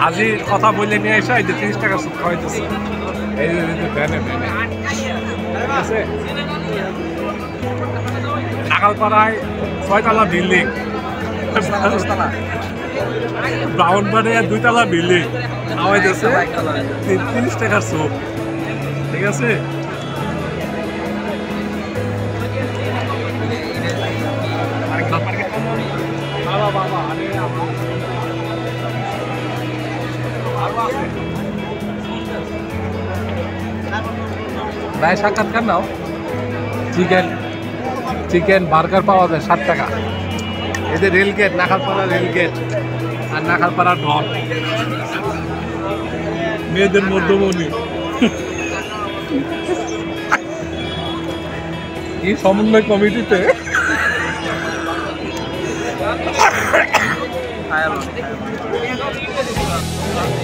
হাজির কথা বলে নিয়ে এসে 30 টাকা সুদ খাওয়াইতেছে। এই ভ্যানে ঠিক আছে। নাগালপাড়ায় 6 তলা বিল্ডিং, ব্রাউনবাড়িয়া 2 তলা বিল্ডিং খাওয়াইতেছে 30 টাকার সুদ। ঠিক আছে। ভাই সাক্ষাৎকার নাও। চিকেন বার্গার পাওয়া যায় 60 টাকা। এই যে রেলগেট, নাখালপাড়া রেলগেট আর নাখালপাড়া ঢল, মেয়েদের মধ্যমণি এই সমন্বয় কমিটিতে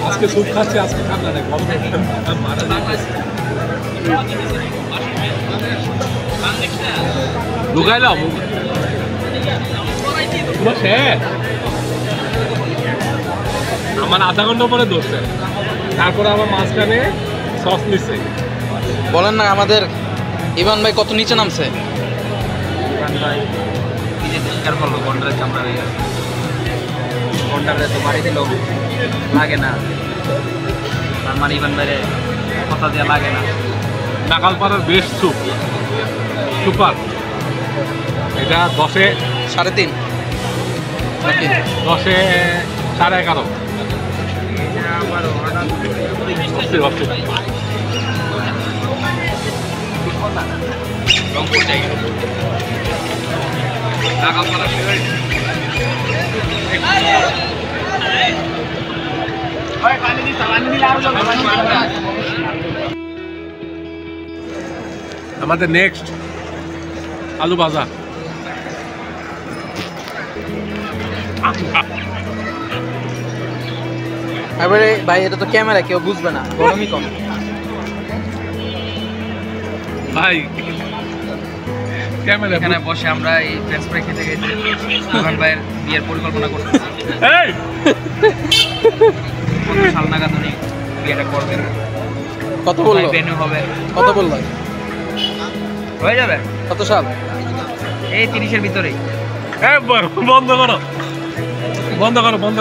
আজকে সুদ খাচ্ছে। আজকে ঠান্ডা নেই, ঢুকাইলাম আমার আধা ঘন্টা পরে ধরছে, তারপরে আমার মাঝখানে সস নিচ্ছে। বলেন না আমাদের ইভান ভাই কত নিচে নামছে। ইভান ভাই নিজে চিৎকার করলো, গন্ডারের চামড়া হয়ে গেছে। গন্ডারে তো বাড়ি দিল লাগে না, তার মানে ইভান ভাইরে কথা দেওয়া লাগে না। নাগালপাড়ার বেস্ট স্যুপ সুপার, এটা 10-এ 3.5, 10-এ 11.5। রংপুর যাই আমাদের নেক্সট আলু ভাজা। এবারে ভাই এটা তো ক্যামেরা, কেউ বুঝবে না, গরমই কম। ভাই ক্যামেরা এখানে বসে আমরা এই ফ্রেঞ্চ ফ্রাই খেতে খেতে ইভান ভাইয়ের বিয়ের পরিকল্পনা করতেছি। কত সাল নাগাদ উনি বিয়েটা করবেন, কত বললো, ভেন্যু হবে, কত বললো, হয়ে যাবে কত সাল? এই 30-এর ভিতরেই। বন্ধ করো বন্ধ করো বন্ধ।